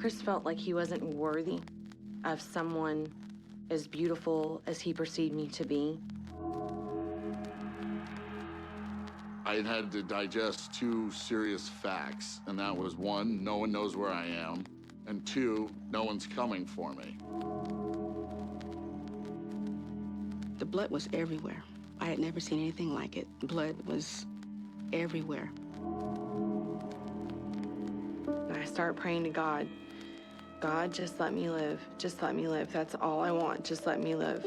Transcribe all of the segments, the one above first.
Chris felt like he wasn't worthy of someone as beautiful as he perceived me to be. I had to digest two serious facts, and that was one, no one knows where I am, and two, no one's coming for me. The blood was everywhere. I had never seen anything like it. Blood was everywhere. And I started praying to God. God, just let me live. Just let me live. That's all I want. Just let me live.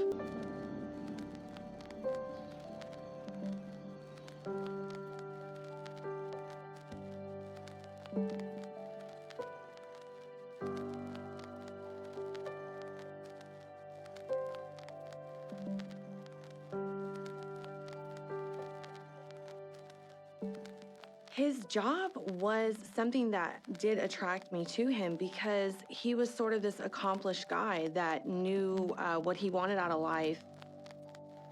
His job was something that did attract me to him because he was sort of this accomplished guy that knew what he wanted out of life.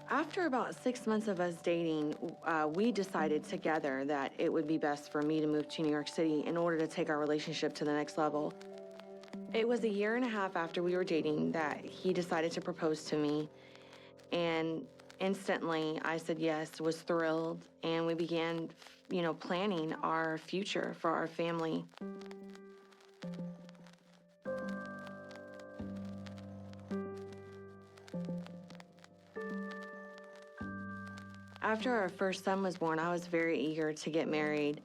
After about 6 months of us dating, we decided together that it would be best for me to move to New York City in order to take our relationship to the next level. It was a year and a half after we were dating that he decided to propose to me, and instantly I said yes, was thrilled, and we began, planning our future for our family. After our first son was born, I was very eager to get married,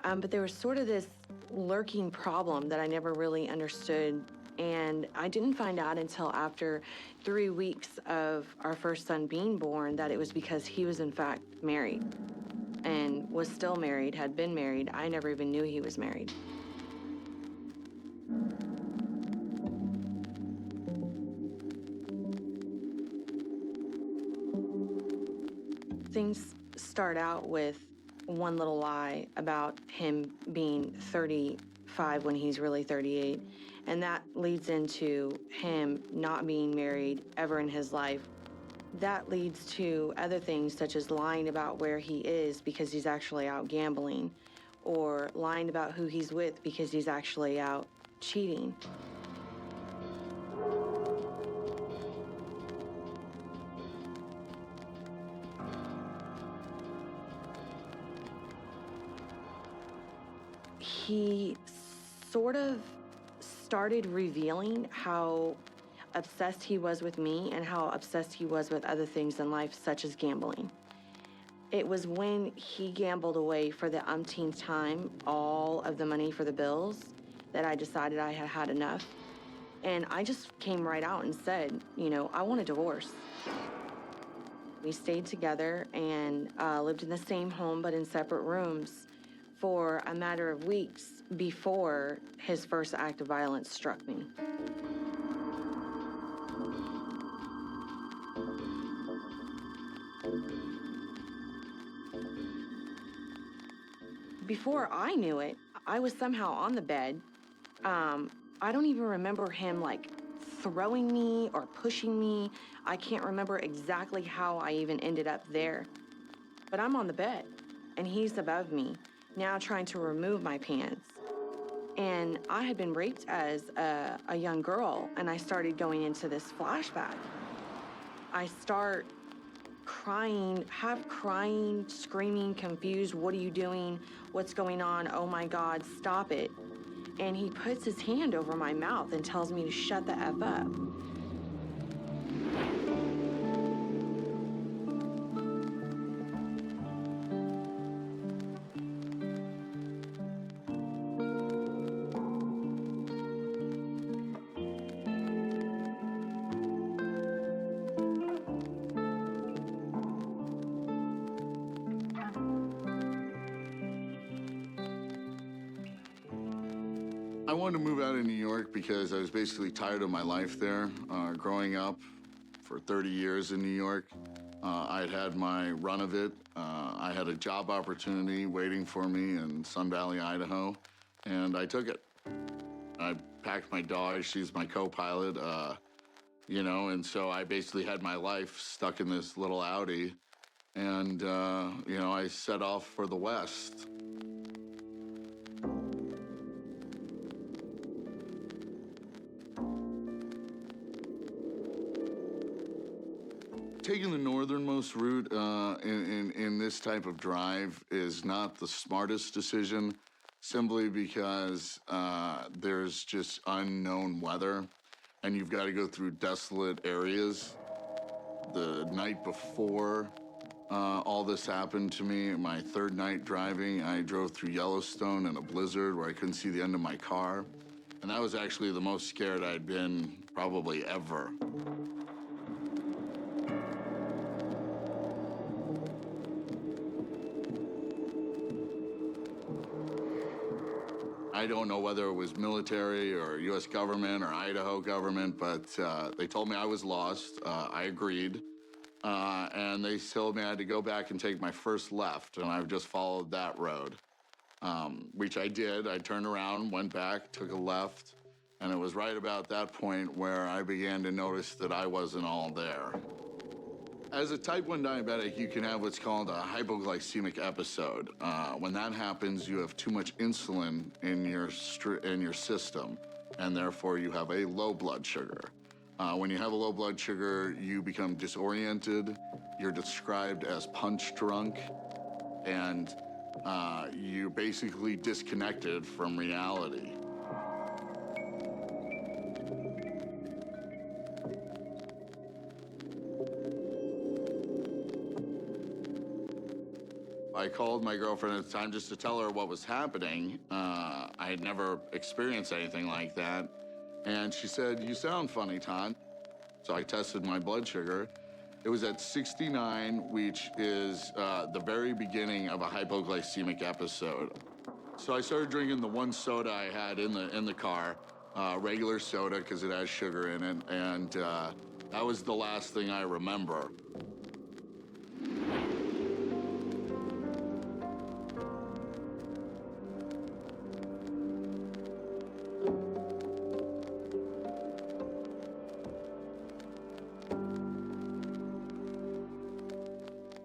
but there was sort of this lurking problem that I never really understood, and I didn't find out until after 3 weeks of our first son being born that it was because he was in fact married and was still married, had been married. I never even knew he was married. Things start out with one little lie about him being 35 when he's really 38, and that leads into him not being married ever in his life. That leads to other things such as lying about where he is because he's actually out gambling, or lying about who he's with because he's actually out cheating. He sort of started revealing how obsessed he was with me and how obsessed he was with other things in life, such as gambling. It was when he gambled away for the umpteenth time all of the money for the bills that I decided I had had enough. And I just came right out and said, I want a divorce. We stayed together and lived in the same home but in separate rooms for a matter of weeks before his first act of violence struck me. Before I knew it, I was somehow on the bed. I don't even remember him throwing me or pushing me. I can't remember exactly how I even ended up there. But I'm on the bed and he's above me, now trying to remove my pants. And I had been raped as a young girl, and I started going into this flashback. I start crying, half crying, screaming, confused. What are you doing? What's going on? Oh my God, stop it. And he puts his hand over my mouth and tells me to shut the F up. I wanted to move out of New York because I was basically tired of my life there. Growing up for 30 years in New York, I'd had my run of it. I had a job opportunity waiting for me in Sun Valley, Idaho, and I took it. I packed my dog, she's my co-pilot, and so I basically had my life stuck in this little Audi, and, I set off for the West. taking the northernmost route in this type of drive is not the smartest decision, simply because there's just unknown weather, and you've got to go through desolate areas. The night before all this happened to me, my third night driving, I drove through Yellowstone in a blizzard where I couldn't see the end of my car. And that was actually the most scared I'd been probably ever. I don't know whether it was military or U.S. government or Idaho government, but they told me I was lost. I agreed. And they told me I had to go back and take my first left, and I've just followed that road, which I did. I turned around, went back, took a left, and it was right about that point where I began to notice that I wasn't all there. As a type 1 diabetic, you can have what's called a hypoglycemic episode. When that happens, you have too much insulin in your system, and therefore you have a low blood sugar. When you have a low blood sugar, you become disoriented, you're described as punch drunk, and you're basically disconnected from reality. I called my girlfriend at the time just to tell her what was happening. I had never experienced anything like that. And she said, "You sound funny, Todd." So I tested my blood sugar. It was at 69, which is the very beginning of a hypoglycemic episode. So I started drinking the one soda I had in the car, regular soda because it has sugar in it, and that was the last thing I remember.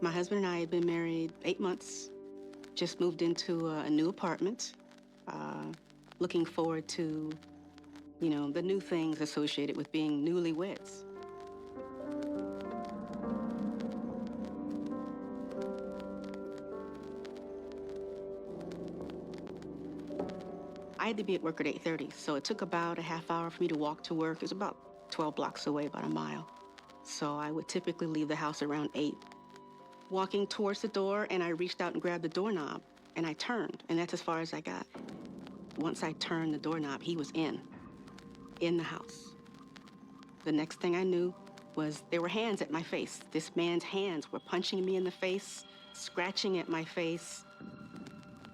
My husband and I had been married 8 months, just moved into a new apartment, looking forward to, the new things associated with being newlyweds. I had to be at work at 8:30, so it took about a half hour for me to walk to work. It was about 12 blocks away, about a mile. So I would typically leave the house around 8. Walking towards the door, and I reached out and grabbed the doorknob, and I turned, and that's as far as I got. Once I turned the doorknob, he was in the house. The next thing I knew was there were hands at my face. This man's hands were punching me in the face, scratching at my face.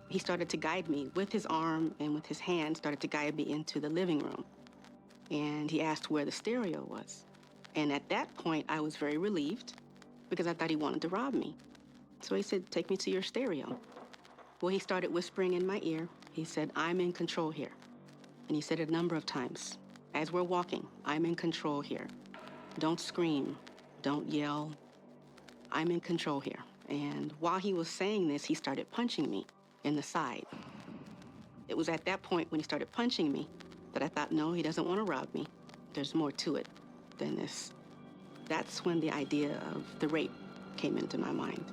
He started to guide me with his arm and with his hand, started to guide me into the living room. And he asked where the stereo was. And at that point, I was very relieved, because I thought he wanted to rob me. So he said, "Take me to your stereo." Well, he started whispering in my ear. He said, "I'm in control here." And he said it a number of times. As we're walking, "I'm in control here. Don't scream. Don't yell. I'm in control here." And while he was saying this, he started punching me in the side. It was at that point when he started punching me that I thought, no, he doesn't want to rob me. There's more to it than this. That's when the idea of the rape came into my mind.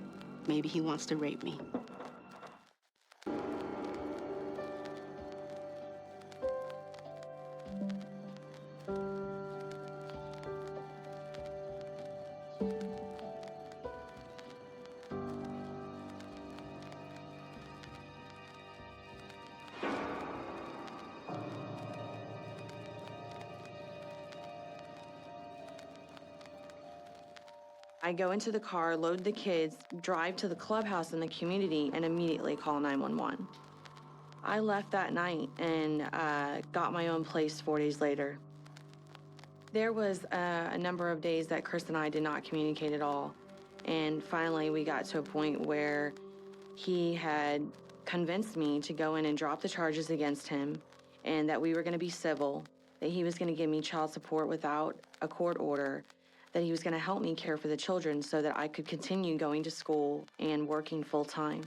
Maybe he wants to rape me. I go into the car, load the kids, drive to the clubhouse in the community, and immediately call 911. I left that night and got my own place 4 days later. There was a number of days that Chris and I did not communicate at all. And finally, we got to a point where he had convinced me to go in and drop the charges against him, and that we were going to be civil, that he was going to give me child support without a court order, that he was going to help me care for the children so that I could continue going to school and working full time.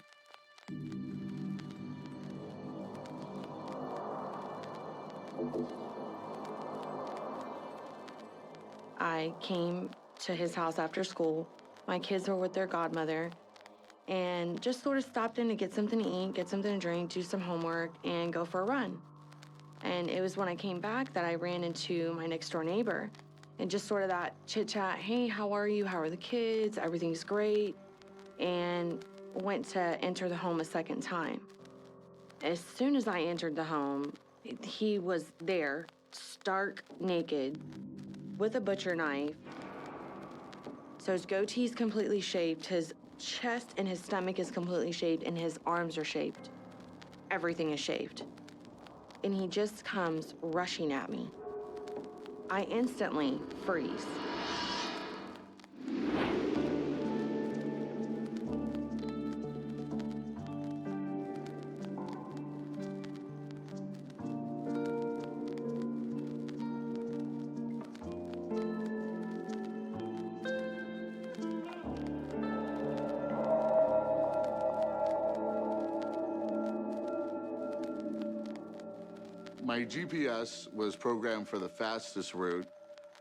I came to his house after school. My kids were with their godmother, and just sort of stopped in to get something to eat, get something to drink, do some homework, and go for a run. And it was when I came back that I ran into my next door neighbor, and just sort of that chit chat, hey, how are you? How are the kids? Everything's great. And went to enter the home a second time. As soon as I entered the home, he was there, stark naked, with a butcher knife. So his goatee's completely shaved, his chest and his stomach is completely shaved, and his arms are shaved. Everything is shaved. And he just comes rushing at me. I instantly freeze. My GPS was programmed for the fastest route,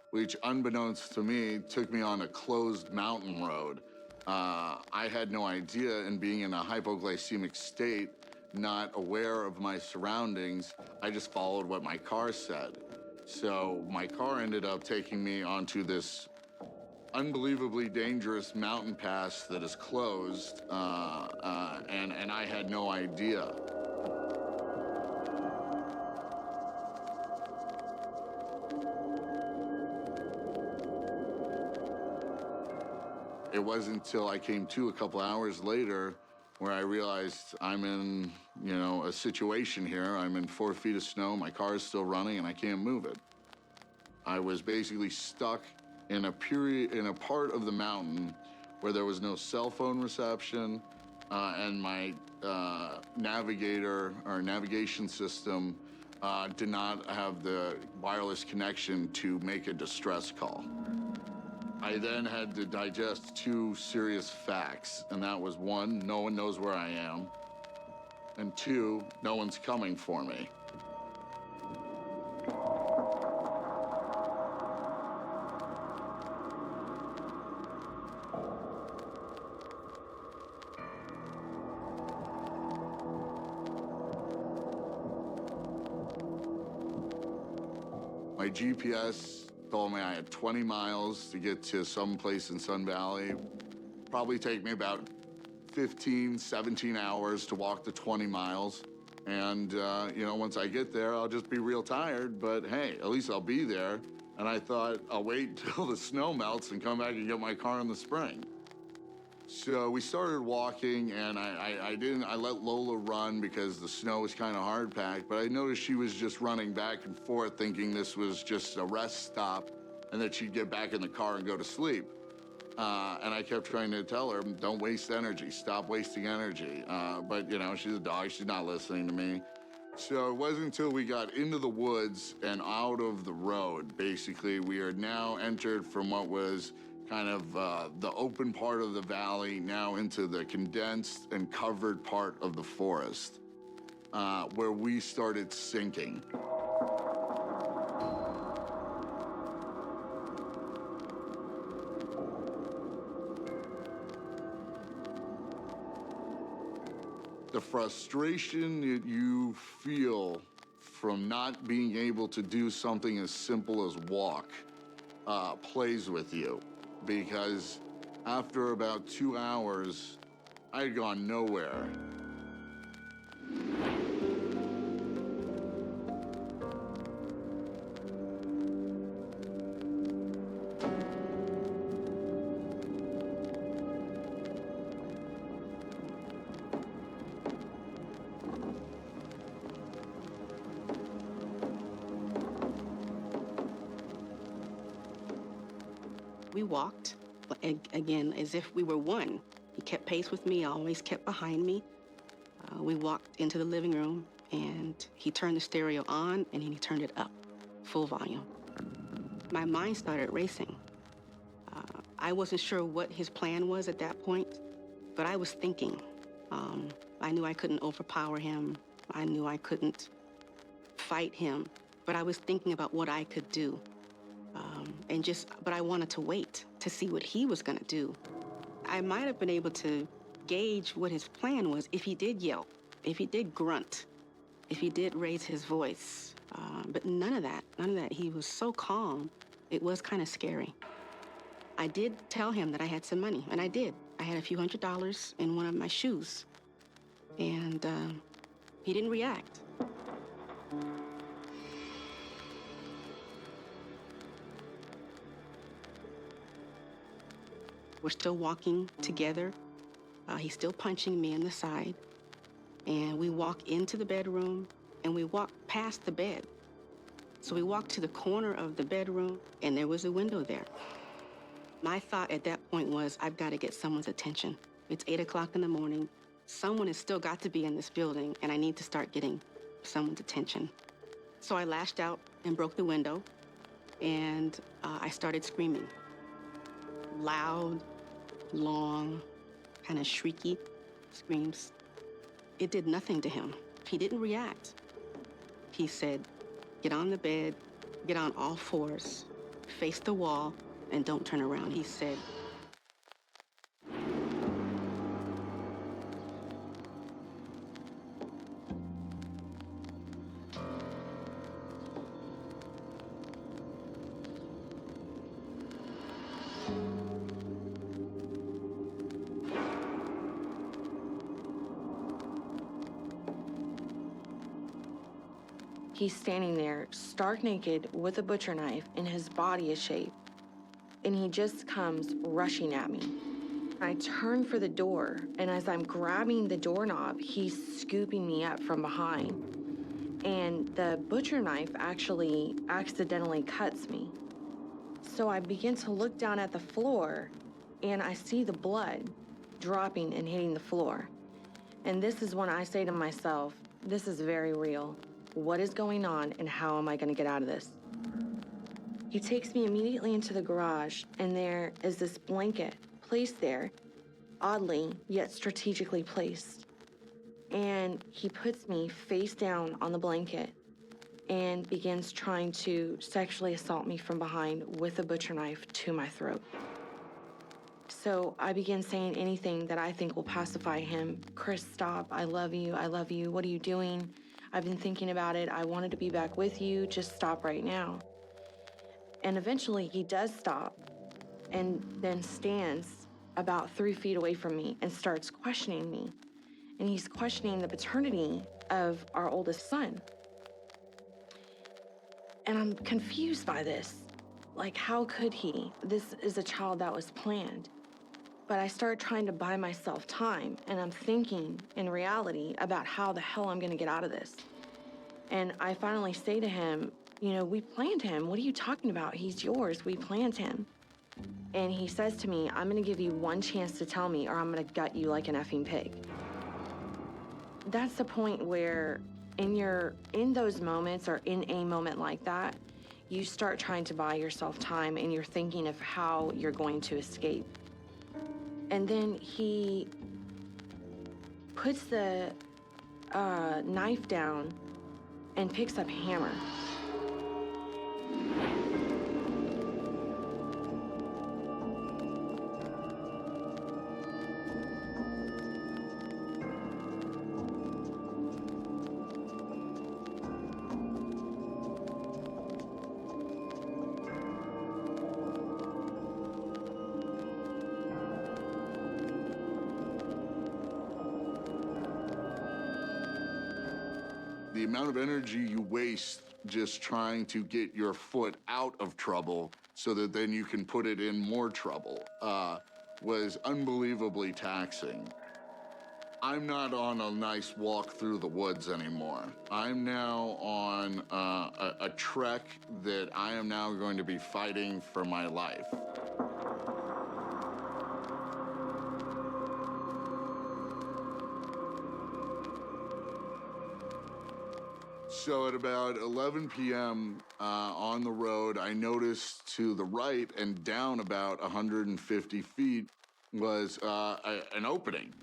which, unbeknownst to me, took me on a closed mountain road. I had no idea, and being in a hypoglycemic state, not aware of my surroundings, I just followed what my car said. So my car ended up taking me onto this unbelievably dangerous mountain pass that is closed, and I had no idea. It wasn't until I came to a couple hours later where I realized I'm in, a situation here. I'm in 4 feet of snow, my car is still running, and I can't move it. I was basically stuck in a part of the mountain where there was no cell phone reception, and my navigator or navigation system did not have the wireless connection to make a distress call. I then had to digest 2 serious facts, and that was 1, no one knows where I am, and 2, no one's coming for me. My GPS told me I had 20 miles to get to some place in Sun Valley. Probably take me about 15, 17 hours to walk the 20 miles. And, once I get there, I'll just be real tired, but hey, at least I'll be there. And I thought, I'll wait till the snow melts and come back and get my car in the spring. So we started walking, and I let Lola run because the snow was kind of hard packed, but I noticed she was just running back and forth thinking this was just a rest stop and that she'd get back in the car and go to sleep. And I kept trying to tell her, don't waste energy, stop wasting energy. But she's a dog, she's not listening to me. So it wasn't until we got into the woods and out of the road, basically, we are now entered from what was kind of the open part of the valley now into the condensed and covered part of the forest, where we started sinking. The frustration that you feel from not being able to do something as simple as walk plays with you. Because after about 2 hours, I had gone nowhere. We walked, again, as if we were one. He kept pace with me, always kept behind me. We walked into the living room, and he turned the stereo on, and then he turned it up, full volume. My mind started racing. I wasn't sure what his plan was at that point, but I was thinking. I knew I couldn't overpower him. I knew I couldn't fight him, but I was thinking about what I could do. But I wanted to wait. to see what he was gonna do. I might have been able to gauge what his plan was if he did yell, if he did grunt, if he did raise his voice. But none of that, none of that. He was so calm, it was kind of scary. I did tell him that I had some money, and I did. I had a few $100s in one of my shoes, and he didn't react. We're still walking together. He's still punching me in the side. And we walk into the bedroom, and we walk past the bed. So we walked to the corner of the bedroom, and there was a window there. My thought at that point was, I've got to get someone's attention. It's 8 o'clock in the morning. Someone has still got to be in this building, and I need to start getting someone's attention. So I lashed out and broke the window, and I started screaming. Loud, long, kind of shrieky screams. It did nothing to him. He didn't react. He said, get on the bed, get on all fours, face the wall, and don't turn around. He said, He's standing there, stark naked, with a butcher knife, and his body is shaved. And he just comes rushing at me. I turn for the door, and as I'm grabbing the doorknob, he's scooping me up from behind. And the butcher knife actually accidentally cuts me. So I begin to look down at the floor, and I see the blood dropping and hitting the floor. And this is when I say to myself, this is very real. What is going on, and how am I going to get out of this? He takes me immediately into the garage, and there is this blanket placed there, oddly, yet strategically placed. And he puts me face down on the blanket and begins trying to sexually assault me from behind with a butcher knife to my throat. So I begin saying anything that I think will pacify him. Chris, stop. I love you. I love you. What are you doing? I've been thinking about it. I wanted to be back with you. Just stop right now. And eventually he does stop and then stands about 3 feet away from me and starts questioning me. And he's questioning the paternity of our oldest son. And I'm confused by this. Like, how could he? This is a child that was planned. But I start trying to buy myself time, and I'm thinking in reality about how the hell I'm gonna get out of this. And I finally say to him, you know, we planned him. What are you talking about? He's yours. We planned him. And he says to me, I'm gonna give you one chance to tell me, or I'm gonna gut you like an effing pig. That's the point where in those moments, or in a moment like that, you start trying to buy yourself time, and you're thinking of how you're going to escape. And then he puts the knife down and picks up a hammer. The amount of energy you waste just trying to get your foot out of trouble so that then you can put it in more trouble was unbelievably taxing. I'm not on a nice walk through the woods anymore. I'm now on a trek that I am now going to be fighting for my life. So at about 11 p.m. On the road, I noticed to the right and down about 150 feet was an opening.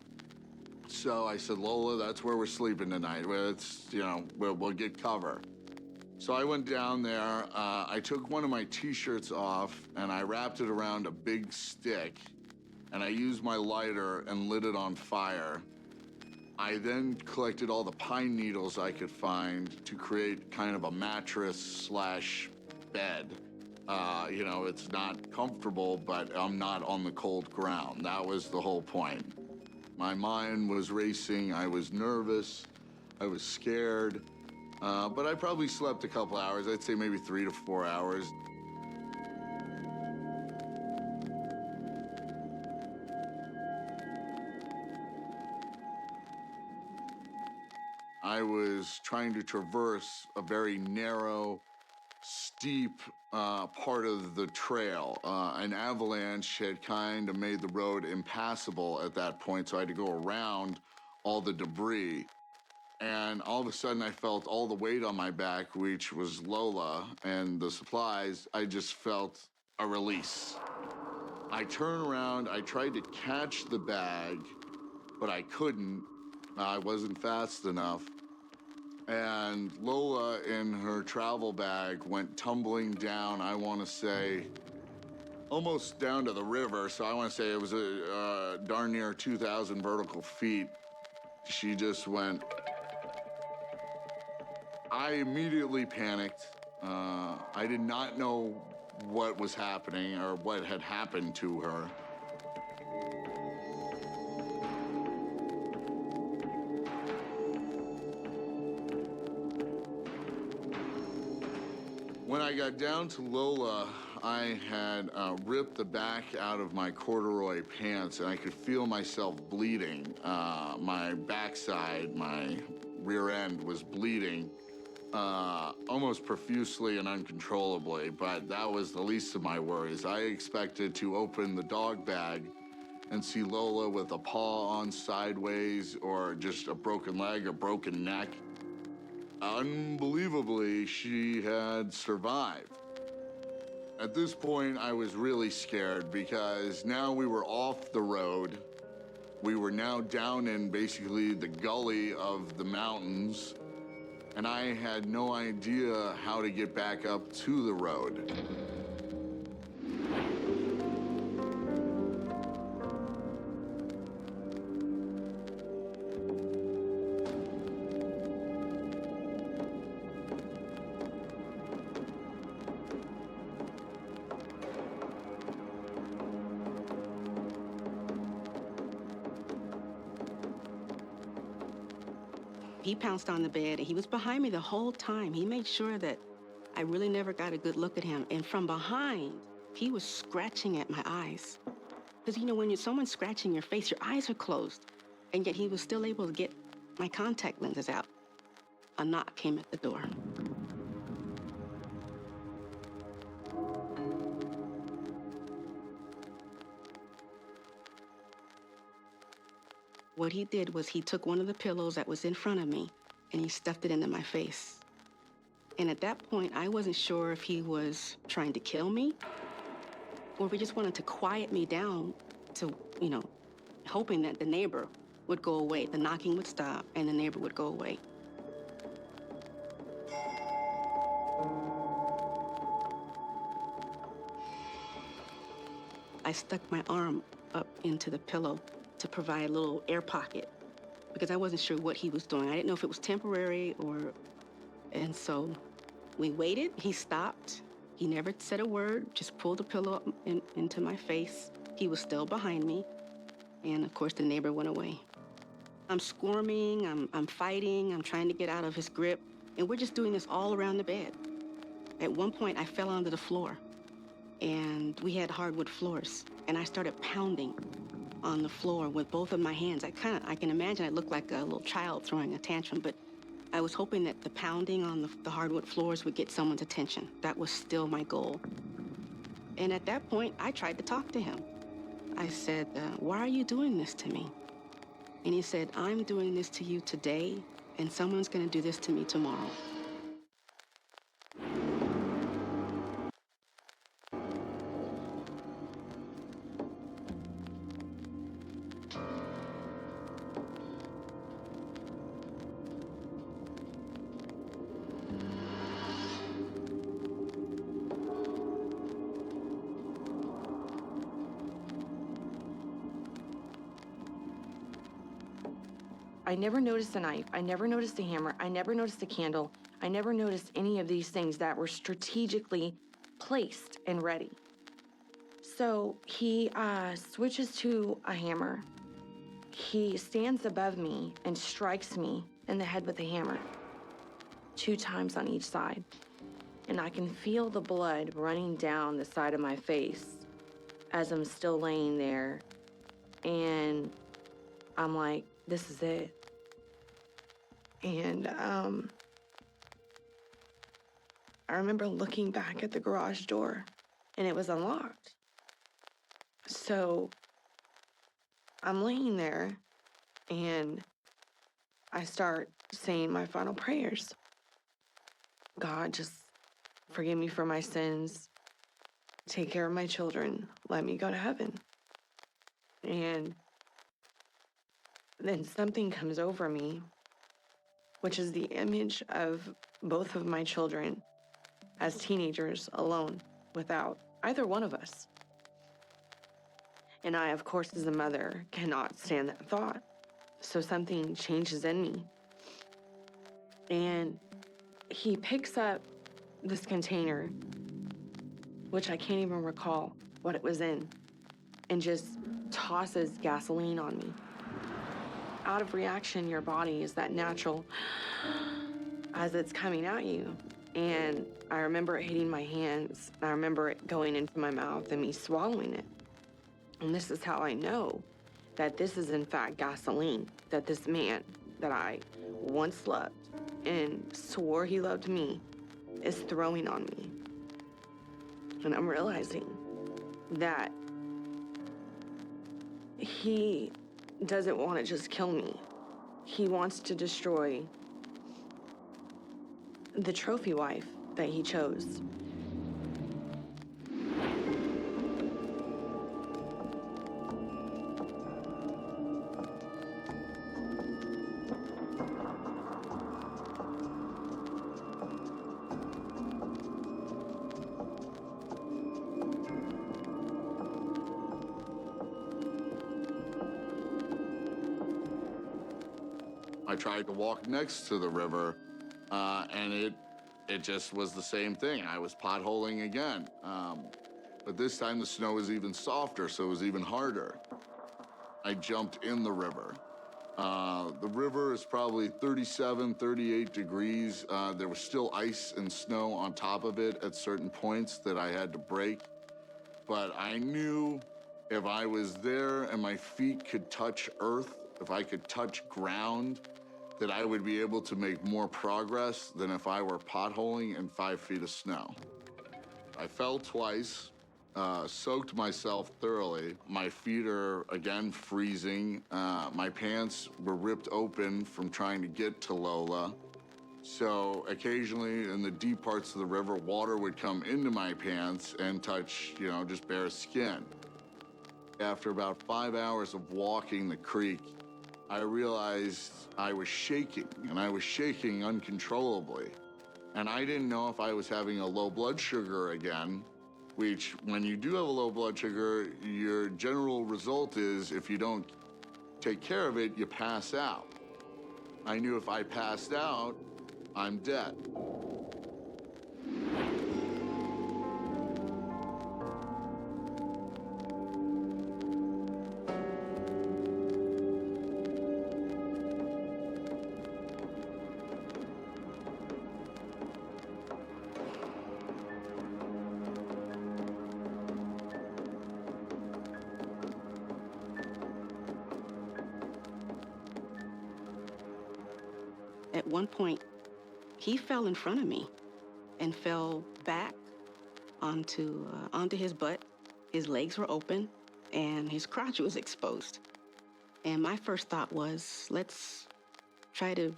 So I said, Lola, that's where we're sleeping tonight. We'll get cover. So I went down there, I took one of my t-shirts off and I wrapped it around a big stick and I used my lighter and lit it on fire. I then collected all the pine needles I could find to create kind of a mattress slash bed. You know, it's not comfortable, but I'm not on the cold ground. That was the whole point. My mind was racing, I was nervous, I was scared. But I probably slept a couple hours. I'd say maybe 3 to 4 hours. I was trying to traverse a very narrow, steep part of the trail. An avalanche had kind of made the road impassable at that point, so I had to go around all the debris. And all of a sudden, I felt all the weight on my back, which was Lola and the supplies. I just felt a release. I turned around, I tried to catch the bag, but I couldn't. I wasn't fast enough. And Lola, in her travel bag, went tumbling down, I want to say, almost down to the river. So I want to say it was darn near 2,000 vertical feet. She just went. I immediately panicked. I did not know what was happening or what had happened to her. When I got down to Lola, I had ripped the back out of my corduroy pants and I could feel myself bleeding. My backside, my rear end was bleeding. Almost profusely and uncontrollably, but that was the least of my worries. I expected to open the dog bag and see Lola with a paw on sideways or just a broken leg or broken neck. Unbelievably, she had survived. At this point, I was really scared because now we were off the road. We were now down in basically the gully of the mountains. And I had no idea how to get back up to the road. He pounced on the bed, and he was behind me the whole time. He made sure that I really never got a good look at him. And from behind, he was scratching at my eyes. Because, you know, when someone's scratching your face, your eyes are closed. And yet he was still able to get my contact lenses out. A knock came at the door. What he did was he took one of the pillows that was in front of me and he stuffed it into my face. And at that point, I wasn't sure if he was trying to kill me or if he just wanted to quiet me down to, you know, hoping that the neighbor would go away, the knocking would stop and the neighbor would go away. I stuck my arm up into the pillow to provide a little air pocket because I wasn't sure what he was doing. I didn't know if it was temporary or... And so we waited. He stopped. He never said a word, just pulled the pillow up into my face. He was still behind me. And of course, the neighbor went away. I'm squirming, I'm fighting, I'm trying to get out of his grip. And we're just doing this all around the bed. At one point, I fell onto the floor. And we had hardwood floors. And I started pounding on the floor with both of my hands. I can imagine I looked like a little child throwing a tantrum, but I was hoping that the pounding on the hardwood floors would get someone's attention. That was still my goal. And at that point, I tried to talk to him. I said, why are you doing this to me? And he said, I'm doing this to you today, and someone's gonna do this to me tomorrow. I never noticed a knife. I never noticed a hammer. I never noticed a candle. I never noticed any of these things that were strategically placed and ready. So he switches to a hammer. He stands above me and strikes me in the head with a hammer 2 times on each side. And I can feel the blood running down the side of my face as I'm still laying there. And I'm like, this is it. And I remember looking back at the garage door and it was unlocked. So I'm laying there and I start saying my final prayers. God, just forgive me for my sins. Take care of my children. Let me go to heaven. And then something comes over me, which is the image of both of my children as teenagers alone without either one of us. And I, of course, as a mother, cannot stand that thought. So something changes in me. And he picks up this container, which I can't even recall what it was in, and just tosses gasoline on me. Out of reaction, your body is that natural as it's coming at you. And I remember it hitting my hands. I remember it going into my mouth and me swallowing it. And this is how I know that this is in fact gasoline that this man that I once loved and swore he loved me is throwing on me. And I'm realizing that he doesn't want to just kill me. He wants to destroy the trophy wife that he chose. I tried to walk next to the river, and it just was the same thing. I was potholing again. But this time the snow was even softer, so it was even harder. I jumped in the river. The river is probably 37, 38 degrees. There was still ice and snow on top of it at certain points that I had to break. But I knew if I was there and my feet could touch earth, if I could touch ground, that I would be able to make more progress than if I were potholing in 5 feet of snow. I fell twice, soaked myself thoroughly. My feet are, again, freezing. My pants were ripped open from trying to get to Lola. So occasionally in the deep parts of the river, water would come into my pants and touch, just bare skin. After about 5 hours of walking the creek, I realized I was shaking, and I was shaking uncontrollably. And I didn't know if I was having a low blood sugar again, which when you do have a low blood sugar, your general result is if you don't take care of it, you pass out. I knew if I passed out, I'm dead. At one point, he fell in front of me and fell back onto his butt. His legs were open and his crotch was exposed. And my first thought was, let's try to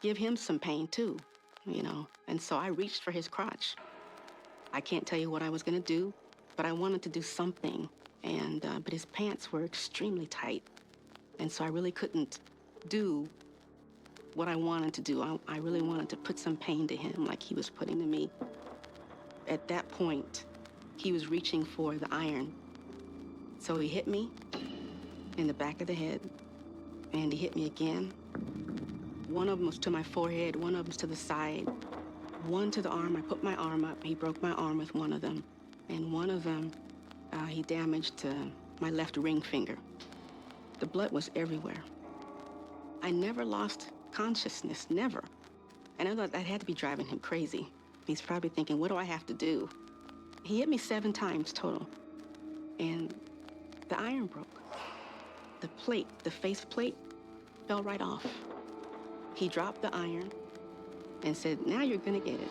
give him some pain too, And so I reached for his crotch. I can't tell you what I was gonna do, but I wanted to do something. But his pants were extremely tight. And so I really couldn't do what I wanted to do. I really wanted to put some pain to him like he was putting to me. At that point, he was reaching for the iron. So he hit me in the back of the head, and he hit me again. One of them was to my forehead, one of them's to the side, one to the arm. I put my arm up. He broke my arm with one of them. And one of them, he damaged my left ring finger. The blood was everywhere. I never lost consciousness, never. And I thought that had to be driving him crazy. He's probably thinking, what do I have to do? He hit me 7 times total. And the iron broke. The plate, the face plate, fell right off. He dropped the iron and said, now you're gonna get it.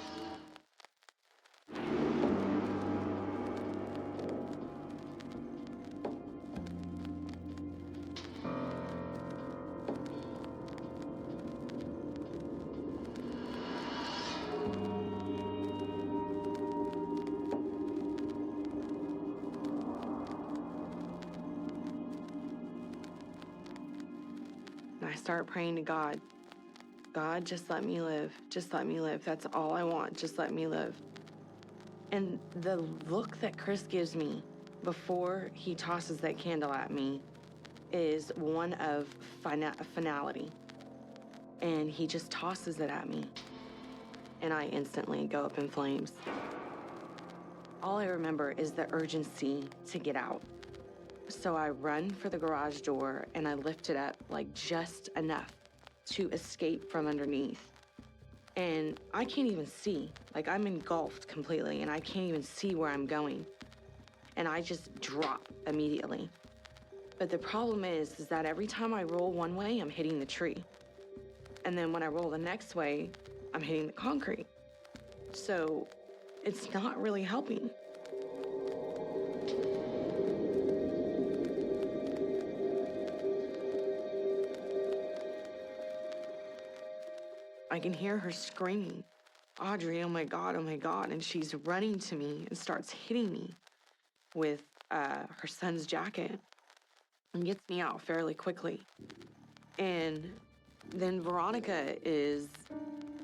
And I start praying to God. God, just let me live. Just let me live. That's all I want. Just let me live. And the look that Chris gives me before he tosses that candle at me is one of finality. And he just tosses it at me. And I instantly go up in flames. All I remember is the urgency to get out. So I run for the garage door and I lift it up like just enough to escape from underneath. And I can't even see. Like, I'm engulfed completely and I can't even see where I'm going. And I just drop immediately. But the problem is that every time I roll one way, I'm hitting the tree. And then when I roll the next way, I'm hitting the concrete. So it's not really helping. I can hear her screaming, Audrey, oh my God, and she's running to me and starts hitting me with her son's jacket and gets me out fairly quickly. And then Veronica is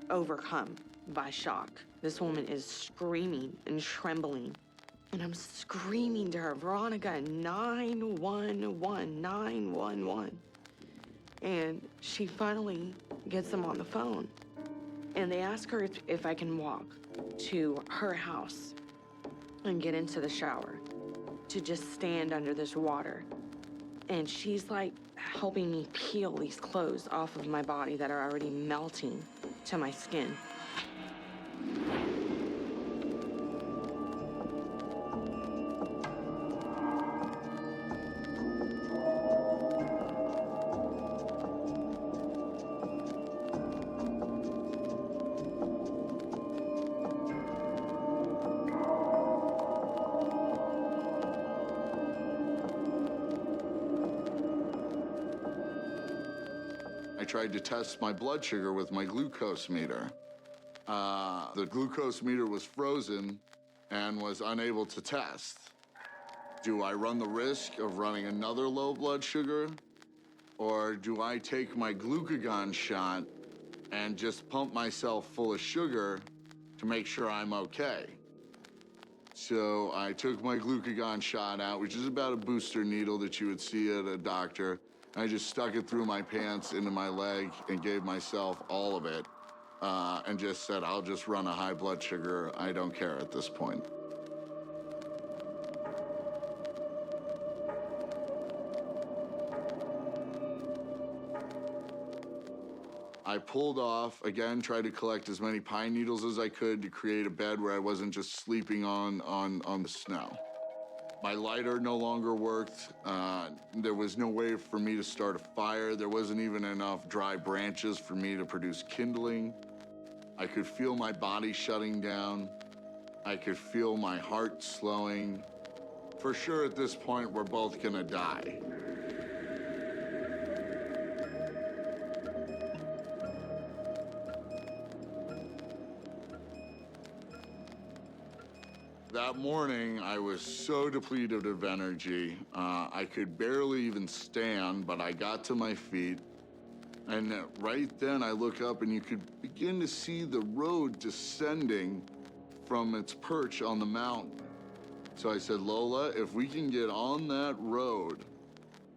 overcome by shock. This woman is screaming and trembling. And I'm screaming to her, Veronica, 911, 911. And she finally gets them on the phone. And they ask her if I can walk to her house and get into the shower to just stand under this water. And she's like helping me peel these clothes off of my body that are already melting to my skin. I tried to test my blood sugar with my glucose meter. The glucose meter was frozen and was unable to test. Do I run the risk of running another low blood sugar? Or do I take my glucagon shot and just pump myself full of sugar to make sure I'm okay? So I took my glucagon shot out, which is about a booster needle that you would see at a doctor. I just stuck it through my pants into my leg and gave myself all of it and just said, I'll just run a high blood sugar. I don't care at this point. I pulled off, again, tried to collect as many pine needles as I could to create a bed where I wasn't just sleeping on the snow. My lighter no longer worked. There was no way for me to start a fire. There wasn't even enough dry branches for me to produce kindling. I could feel my body shutting down. I could feel my heart slowing. For sure at this point, we're both gonna die. That morning, I was so depleted of energy. I could barely even stand, but I got to my feet. And right then, I look up and you could begin to see the road descending from its perch on the mountain. So I said, Lola, if we can get on that road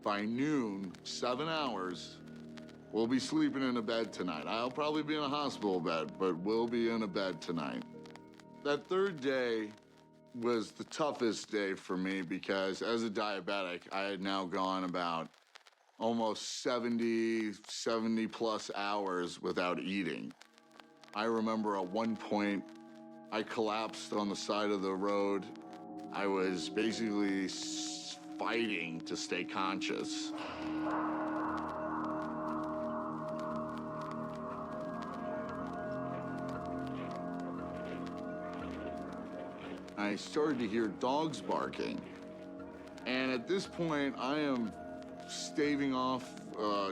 by noon, 7 hours, We'll be sleeping in a bed tonight. I'll probably be in a hospital bed, but we'll be in a bed tonight. That third day was the toughest day for me because as a diabetic, I had now gone about almost 70 plus hours without eating. I remember at one point, I collapsed on the side of the road. I was basically fighting to stay conscious. I started to hear dogs barking. And at this point, I am staving off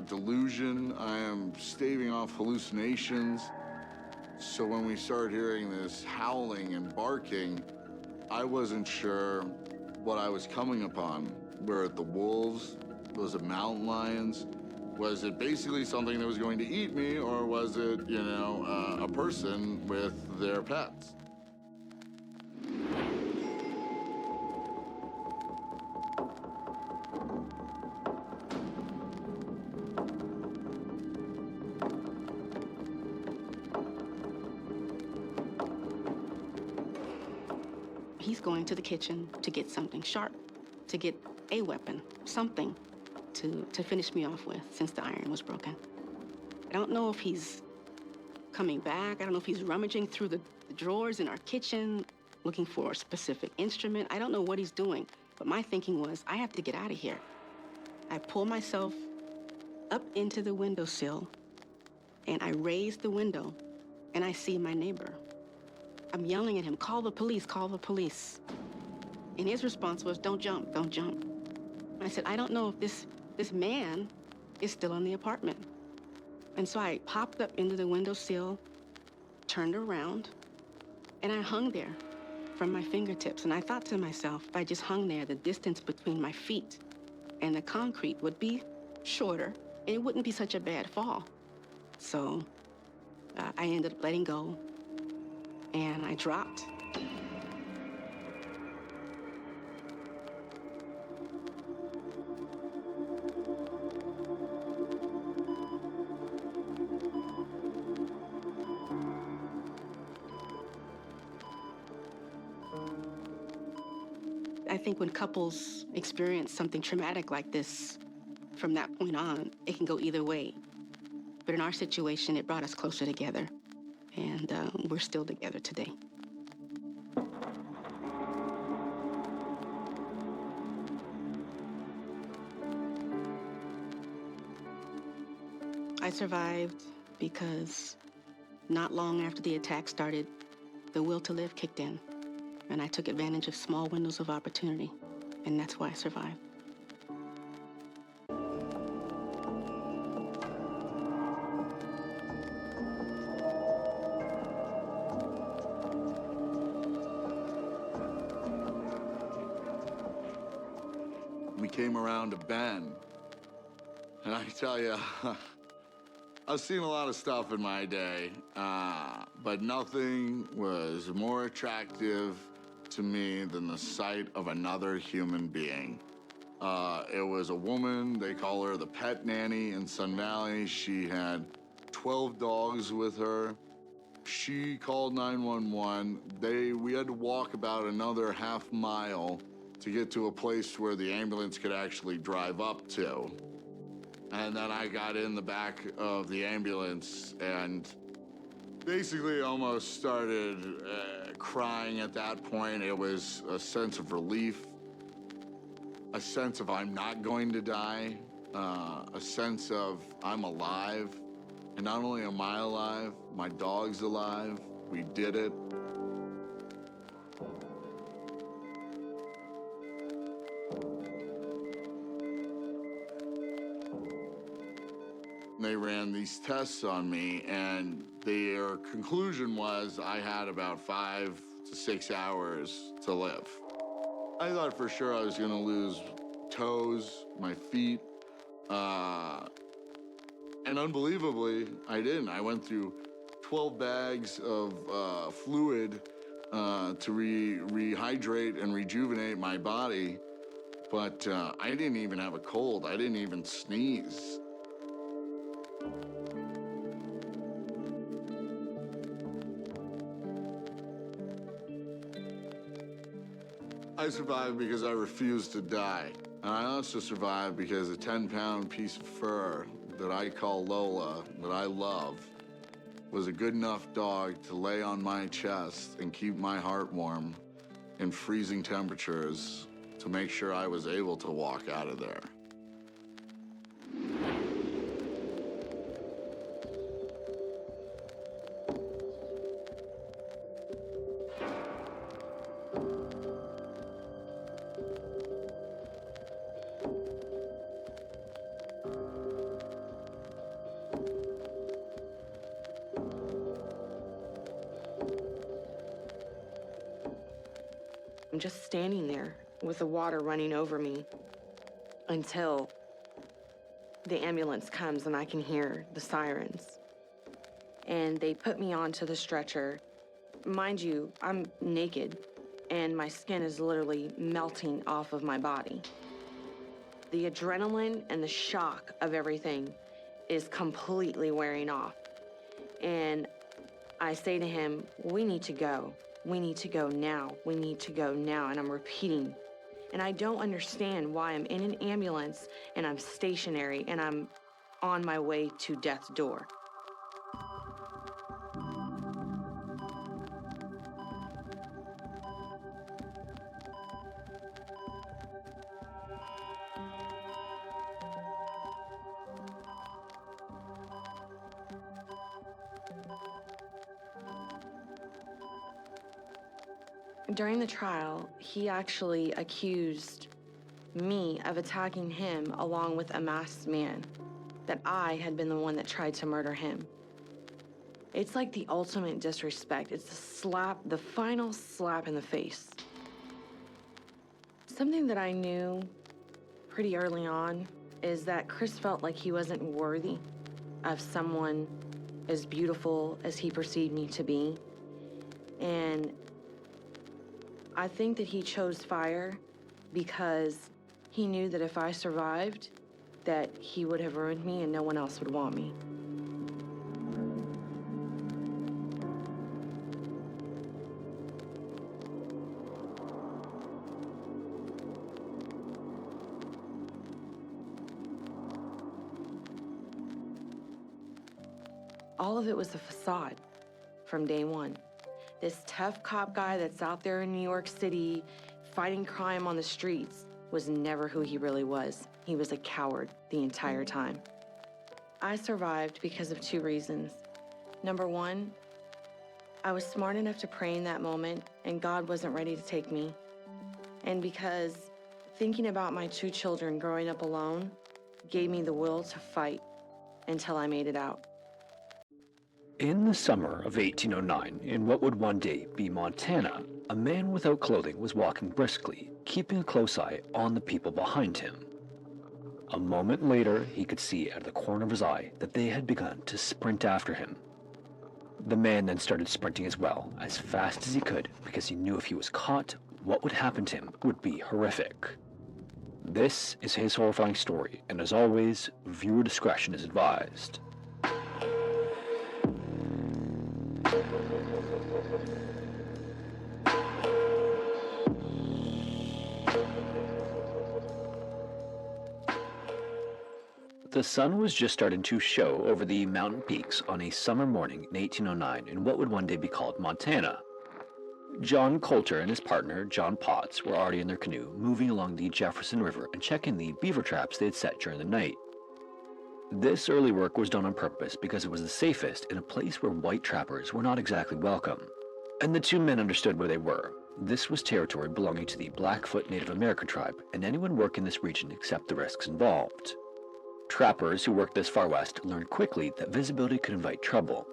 delusion. I am staving off hallucinations. So when we started hearing this howling and barking, I wasn't sure what I was coming upon. Were it the wolves? Was it mountain lions? Was it basically something that was going to eat me, or was it, a person with their pets? He's going to the kitchen to get something sharp, to get a weapon, something to finish me off with since the iron was broken. I don't know if he's coming back. I don't know if he's rummaging through the drawers in our kitchen, looking for a specific instrument. I don't know what he's doing, but my thinking was, I have to get out of here. I pull myself up into the windowsill, and I raise the window, and I see my neighbor. I'm yelling at him, call the police, call the police. And his response was, don't jump, don't jump. I said, I don't know if this man is still in the apartment. And so I popped up into the windowsill, turned around, and I hung there from my fingertips. And I thought to myself, if I just hung there, the distance between my feet and the concrete would be shorter, and it wouldn't be such a bad fall. So I ended up letting go, and I dropped. I think when couples experience something traumatic like this, from that point on, it can go either way. But in our situation, it brought us closer together, and we're still together today. I survived because not long after the attack started, the will to live kicked in, and I took advantage of small windows of opportunity, and that's why I survived. We came around a bend, and I tell you, I've seen a lot of stuff in my day, but nothing was more attractive to me than the sight of another human being. It was a woman, they call her the pet nanny in Sun Valley. She had 12 dogs with her. She called 911. We had to walk about another half mile to get to a place where the ambulance could actually drive up to. And then I got in the back of the ambulance and basically almost started crying at that point. It was a sense of relief, a sense of I'm not going to die, a sense of I'm alive. And not only am I alive, my dog's alive. We did it. They ran these tests on me, and their conclusion was I had about 5 to 6 hours to live. I thought for sure I was gonna lose toes, my feet, and unbelievably, I didn't. I went through 12 bags of fluid to rehydrate and rejuvenate my body, but I didn't even have a cold. I didn't even sneeze. I survived because I refused to die. And I also survived because a 10-pound piece of fur that I call Lola, that I love, was a good enough dog to lay on my chest and keep my heart warm in freezing temperatures to make sure I was able to walk out of there. I'm just standing there with the water running over me until the ambulance comes and I can hear the sirens. And they put me onto the stretcher. Mind you, I'm naked and my skin is literally melting off of my body. The adrenaline and the shock of everything is completely wearing off. And I say to him, we need to go. We need to go now. We need to go now. And I'm repeating. And I don't understand why I'm in an ambulance and I'm stationary and I'm on my way to death's door. During the trial, he actually accused me of attacking him along with a masked man, that I had been the one that tried to murder him. It's like the ultimate disrespect. It's the slap, the final slap in the face. Something that I knew pretty early on is that Chris felt like he wasn't worthy of someone as beautiful as he perceived me to be. And I think that he chose fire because he knew that if I survived, that he would have ruined me and no one else would want me. All of it was a facade from day one. This tough cop guy that's out there in New York City fighting crime on the streets was never who he really was. He was a coward the entire time. I survived because of two reasons. Number one, I was smart enough to pray in that moment and God wasn't ready to take me. And because thinking about my two children growing up alone gave me the will to fight until I made it out. In the summer of 1809, in what would one day be Montana, a man without clothing was walking briskly, keeping a close eye on the people behind him. A moment later, he could see out of the corner of his eye that they had begun to sprint after him. The man then started sprinting as well, as fast as he could, because he knew if he was caught, what would happen to him would be horrific. This is his horrifying story, and as always, viewer discretion is advised. The sun was just starting to show over the mountain peaks on a summer morning in 1809 in what would one day be called Montana. John Coulter and his partner, John Potts, were already in their canoe, moving along the Jefferson River and checking the beaver traps they had set during the night. This early work was done on purpose because it was the safest in a place where white trappers were not exactly welcome. And the two men understood where they were. This was territory belonging to the Blackfoot Native American tribe, and anyone working in this region accept the risks involved. Trappers who worked this far west learned quickly that visibility could invite trouble.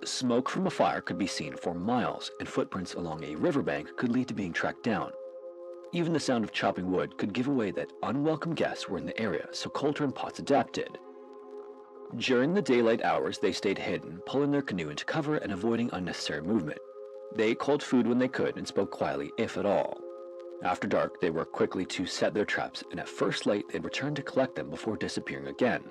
Smoke from a fire could be seen for miles, and footprints along a riverbank could lead to being tracked down. Even the sound of chopping wood could give away that unwelcome guests were in the area, so Coulter and Potts adapted. During the daylight hours, they stayed hidden, pulling their canoe into cover and avoiding unnecessary movement. They ate cold food when they could and spoke quietly, if at all. After dark, they worked quickly to set their traps, and at first light, they'd return to collect them before disappearing again.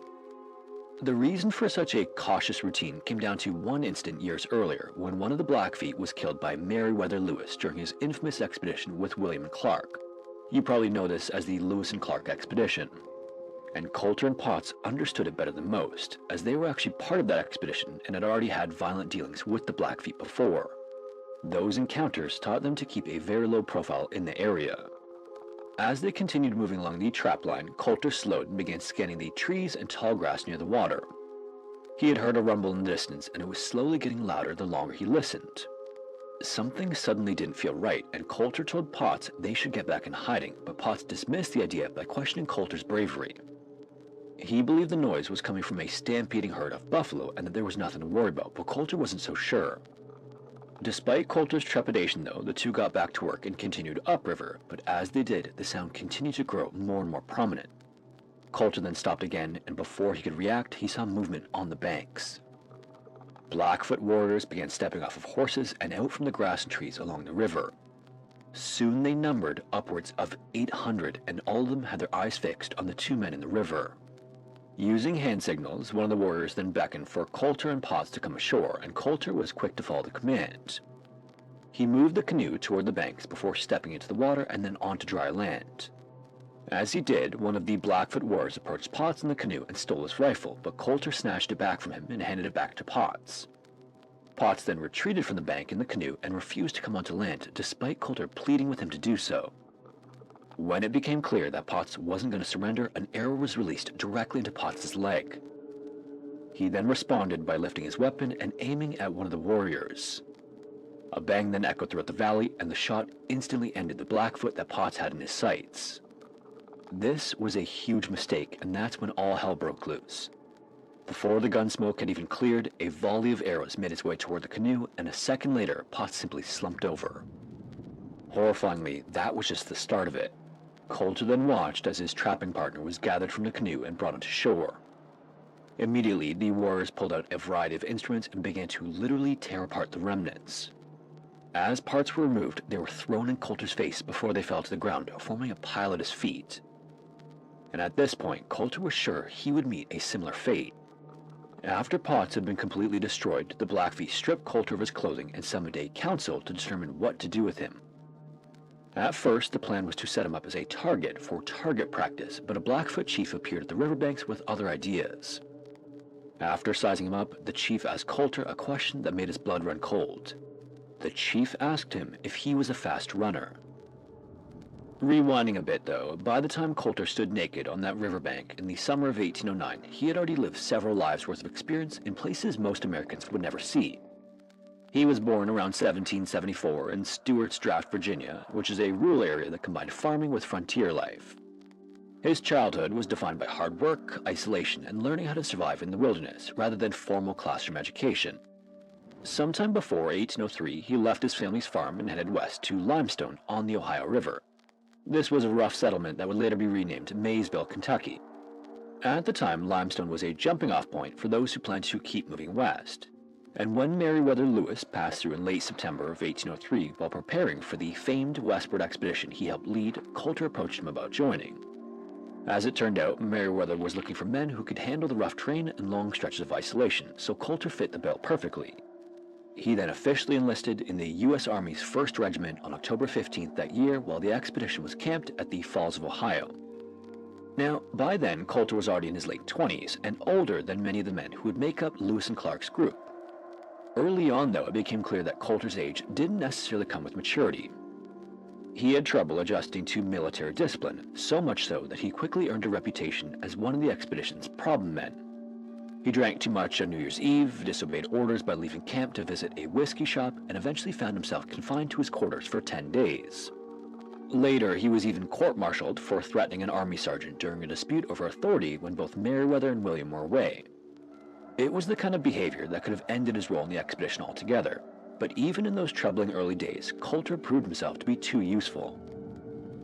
The reason for such a cautious routine came down to one incident years earlier when one of the Blackfeet was killed by Meriwether Lewis during his infamous expedition with William and Clark. You probably know this as the Lewis and Clark expedition. And Coulter and Potts understood it better than most, as they were actually part of that expedition and had already had violent dealings with the Blackfeet before. Those encounters taught them to keep a very low profile in the area. As they continued moving along the trapline, Coulter slowed and began scanning the trees and tall grass near the water. He had heard a rumble in the distance, and it was slowly getting louder the longer he listened. Something suddenly didn't feel right, and Coulter told Potts they should get back in hiding, but Potts dismissed the idea by questioning Coulter's bravery. He believed the noise was coming from a stampeding herd of buffalo and that there was nothing to worry about, but Coulter wasn't so sure. Despite Coulter's trepidation, though, the two got back to work and continued upriver, but as they did, the sound continued to grow more and more prominent. Coulter then stopped again, and before he could react, he saw movement on the banks. Blackfoot warriors began stepping off of horses and out from the grass and trees along the river. Soon they numbered upwards of 800, and all of them had their eyes fixed on the two men in the river. Using hand signals, one of the warriors then beckoned for Coulter and Potts to come ashore, and Coulter was quick to follow the command. He moved the canoe toward the banks before stepping into the water and then onto dry land. As he did, one of the Blackfoot warriors approached Potts in the canoe and stole his rifle, but Coulter snatched it back from him and handed it back to Potts. Potts then retreated from the bank in the canoe and refused to come onto land, despite Coulter pleading with him to do so. When it became clear that Potts wasn't going to surrender, an arrow was released directly into Potts' leg. He then responded by lifting his weapon and aiming at one of the warriors. A bang then echoed throughout the valley, and the shot instantly ended the Blackfoot that Potts had in his sights. This was a huge mistake, and that's when all hell broke loose. Before the gun smoke had even cleared, a volley of arrows made its way toward the canoe, and a second later, Potts simply slumped over. Horrifyingly, that was just the start of it. Coulter then watched as his trapping partner was gathered from the canoe and brought onto shore. Immediately, the warriors pulled out a variety of instruments and began to literally tear apart the remnants. As parts were removed, they were thrown in Coulter's face before they fell to the ground, forming a pile at his feet. And at this point, Coulter was sure he would meet a similar fate. After Potts had been completely destroyed, the Blackfeet stripped Coulter of his clothing and summoned a council to determine what to do with him. At first, the plan was to set him up as a target for target practice, but a Blackfoot chief appeared at the riverbanks with other ideas. After sizing him up, the chief asked Coulter a question that made his blood run cold. The chief asked him if he was a fast runner. Rewinding a bit though, by the time Coulter stood naked on that riverbank in the summer of 1809, he had already lived several lives worth of experience in places most Americans would never see. He was born around 1774 in Stewart's Draft, Virginia, which is a rural area that combined farming with frontier life. His childhood was defined by hard work, isolation, and learning how to survive in the wilderness, rather than formal classroom education. Sometime before 1803, he left his family's farm and headed west to Limestone on the Ohio River. This was a rough settlement that would later be renamed Maysville, Kentucky. At the time, Limestone was a jumping-off point for those who planned to keep moving west. And when Meriwether Lewis passed through in late September of 1803 while preparing for the famed westward expedition he helped lead, Coulter approached him about joining. As it turned out, Meriwether was looking for men who could handle the rough terrain and long stretches of isolation, so Coulter fit the bill perfectly. He then officially enlisted in the U.S. Army's 1st Regiment on October 15th that year while the expedition was camped at the Falls of Ohio. Now, by then, Coulter was already in his late 20s and older than many of the men who would make up Lewis and Clark's group. Early on, though, it became clear that Coulter's age didn't necessarily come with maturity. He had trouble adjusting to military discipline, so much so that he quickly earned a reputation as one of the expedition's problem men. He drank too much on New Year's Eve, disobeyed orders by leaving camp to visit a whiskey shop, and eventually found himself confined to his quarters for 10 days. Later, he was even court-martialed for threatening an army sergeant during a dispute over authority when both Meriwether and William were away. It was the kind of behavior that could have ended his role in the expedition altogether, but even in those troubling early days, Coulter proved himself to be too useful.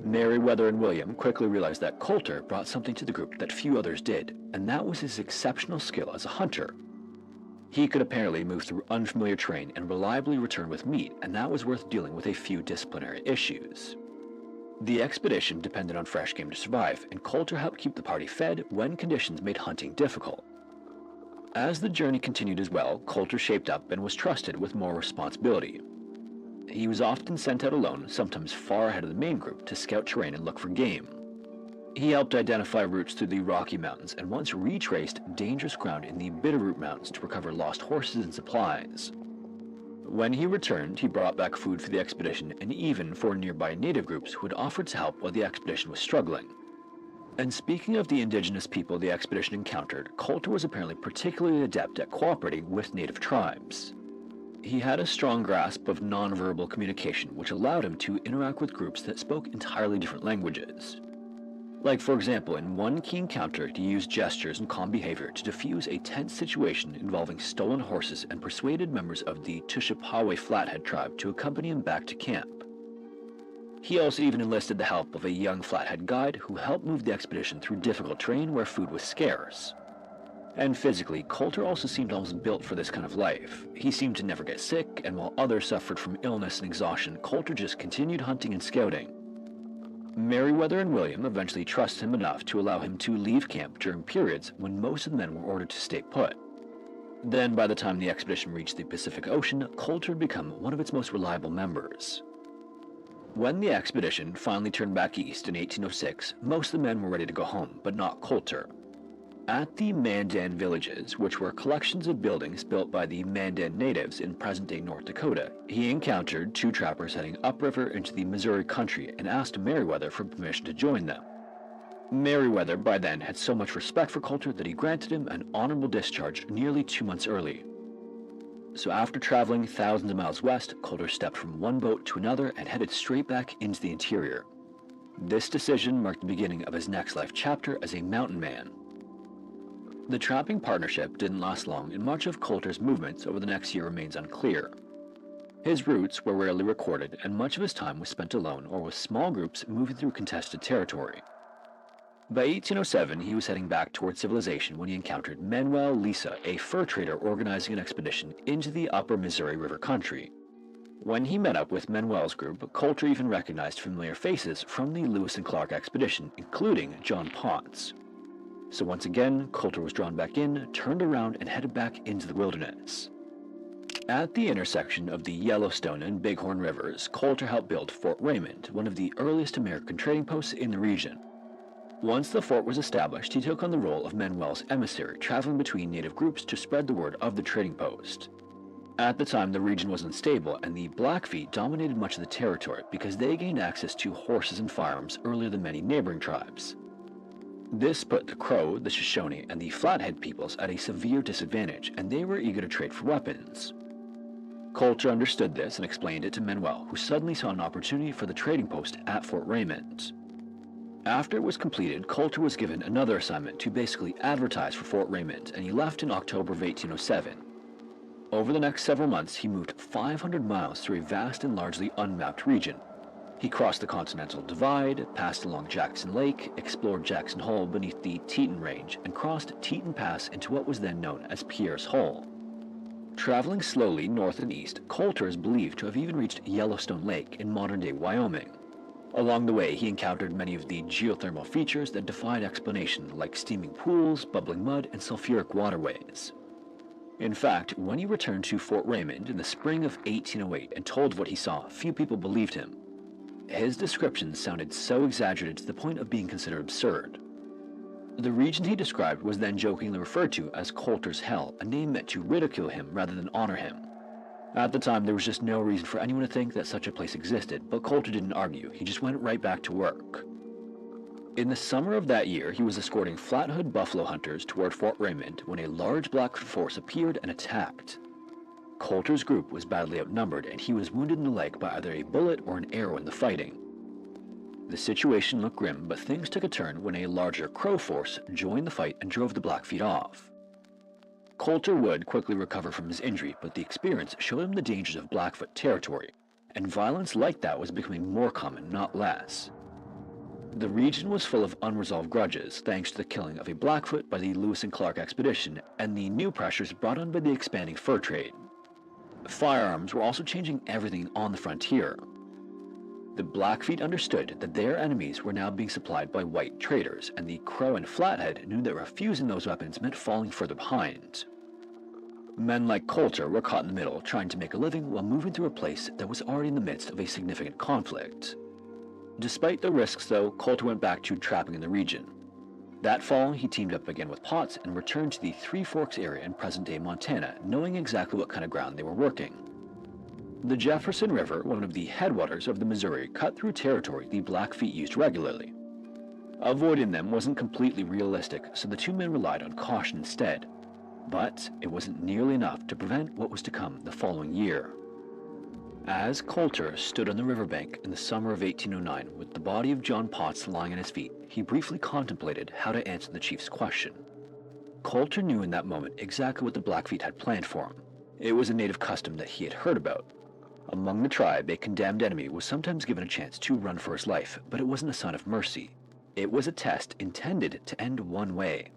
Meriwether and William quickly realized that Coulter brought something to the group that few others did, and that was his exceptional skill as a hunter. He could apparently move through unfamiliar terrain and reliably return with meat, and that was worth dealing with a few disciplinary issues. The expedition depended on fresh game to survive, and Coulter helped keep the party fed when conditions made hunting difficult. As the journey continued as well, Coulter shaped up and was trusted with more responsibility. He was often sent out alone, sometimes far ahead of the main group, to scout terrain and look for game. He helped identify routes through the Rocky Mountains and once retraced dangerous ground in the Bitterroot Mountains to recover lost horses and supplies. When he returned, he brought back food for the expedition and even for nearby native groups who had offered to help while the expedition was struggling. And speaking of the indigenous people the expedition encountered, Coulter was apparently particularly adept at cooperating with native tribes. He had a strong grasp of nonverbal communication, which allowed him to interact with groups that spoke entirely different languages. Like, for example, in one key encounter, he used gestures and calm behavior to defuse a tense situation involving stolen horses and persuaded members of the Tushapawe Flathead tribe to accompany him back to camp. He also even enlisted the help of a young Flathead guide who helped move the expedition through difficult terrain where food was scarce. And physically, Coulter also seemed almost built for this kind of life. He seemed to never get sick, and while others suffered from illness and exhaustion, Coulter just continued hunting and scouting. Meriwether and William eventually trusted him enough to allow him to leave camp during periods when most of the men were ordered to stay put. Then, by the time the expedition reached the Pacific Ocean, Coulter had become one of its most reliable members. When the expedition finally turned back east in 1806, most of the men were ready to go home, but not Coulter. At the Mandan villages, which were collections of buildings built by the Mandan natives in present-day North Dakota, he encountered two trappers heading upriver into the Missouri country and asked Meriwether for permission to join them. Meriwether by then had so much respect for Coulter that he granted him an honorable discharge nearly 2 months early. So after traveling thousands of miles west, Coulter stepped from one boat to another and headed straight back into the interior. This decision marked the beginning of his next life chapter as a mountain man. The trapping partnership didn't last long, and much of Coulter's movements over the next year remains unclear. His routes were rarely recorded, and much of his time was spent alone or with small groups moving through contested territory. By 1807, he was heading back toward civilization when he encountered Manuel Lisa, a fur trader organizing an expedition into the upper Missouri River country. When he met up with Manuel's group, Coulter even recognized familiar faces from the Lewis and Clark expedition, including John Potts. So once again, Coulter was drawn back in, turned around, and headed back into the wilderness. At the intersection of the Yellowstone and Bighorn Rivers, Coulter helped build Fort Raymond, one of the earliest American trading posts in the region. Once the fort was established, he took on the role of Manuel's emissary, traveling between native groups to spread the word of the trading post. At the time, the region was unstable, and the Blackfeet dominated much of the territory because they gained access to horses and firearms earlier than many neighboring tribes. This put the Crow, the Shoshone, and the Flathead peoples at a severe disadvantage, and they were eager to trade for weapons. Coulter understood this and explained it to Manuel, who suddenly saw an opportunity for the trading post at Fort Raymond. After it was completed, Coulter was given another assignment to basically advertise for Fort Raymond, and he left in October of 1807. Over the next several months, he moved 500 miles through a vast and largely unmapped region. He crossed the Continental Divide, passed along Jackson Lake, explored Jackson Hole beneath the Teton Range, and crossed Teton Pass into what was then known as Pierre's Hole. Traveling slowly north and east, Coulter is believed to have even reached Yellowstone Lake in modern-day Wyoming. Along the way, he encountered many of the geothermal features that defied explanation, like steaming pools, bubbling mud, and sulfuric waterways. In fact, when he returned to Fort Raymond in the spring of 1808 and told what he saw, few people believed him. His descriptions sounded so exaggerated to the point of being considered absurd. The region he described was then jokingly referred to as Coulter's Hell, a name meant to ridicule him rather than honor him. At the time, there was just no reason for anyone to think that such a place existed, but Coulter didn't argue. He just went right back to work. In the summer of that year, he was escorting flat-hood buffalo hunters toward Fort Raymond when a large Blackfoot force appeared and attacked. Coulter's group was badly outnumbered, and he was wounded in the leg by either a bullet or an arrow in the fighting. The situation looked grim, but things took a turn when a larger Crow force joined the fight and drove the Blackfeet off. Coulter would quickly recover from his injury, but the experience showed him the dangers of Blackfoot territory, and violence like that was becoming more common, not less. The region was full of unresolved grudges, thanks to the killing of a Blackfoot by the Lewis and Clark expedition, and the new pressures brought on by the expanding fur trade. Firearms were also changing everything on the frontier. The Blackfeet understood that their enemies were now being supplied by white traders, and the Crow and Flathead knew that refusing those weapons meant falling further behind. Men like Coulter were caught in the middle, trying to make a living while moving through a place that was already in the midst of a significant conflict. Despite the risks, though, Coulter went back to trapping in the region. That fall, he teamed up again with Potts and returned to the Three Forks area in present-day Montana, knowing exactly what kind of ground they were working. The Jefferson River, one of the headwaters of the Missouri, cut through territory the Blackfeet used regularly. Avoiding them wasn't completely realistic, so the two men relied on caution instead. But it wasn't nearly enough to prevent what was to come the following year. As Coulter stood on the riverbank in the summer of 1809 with the body of John Potts lying at his feet, he briefly contemplated how to answer the chief's question. Coulter knew in that moment exactly what the Blackfeet had planned for him. It was a native custom that he had heard about. Among the tribe, a condemned enemy was sometimes given a chance to run for his life, but it wasn't a sign of mercy. It was a test intended to end one way.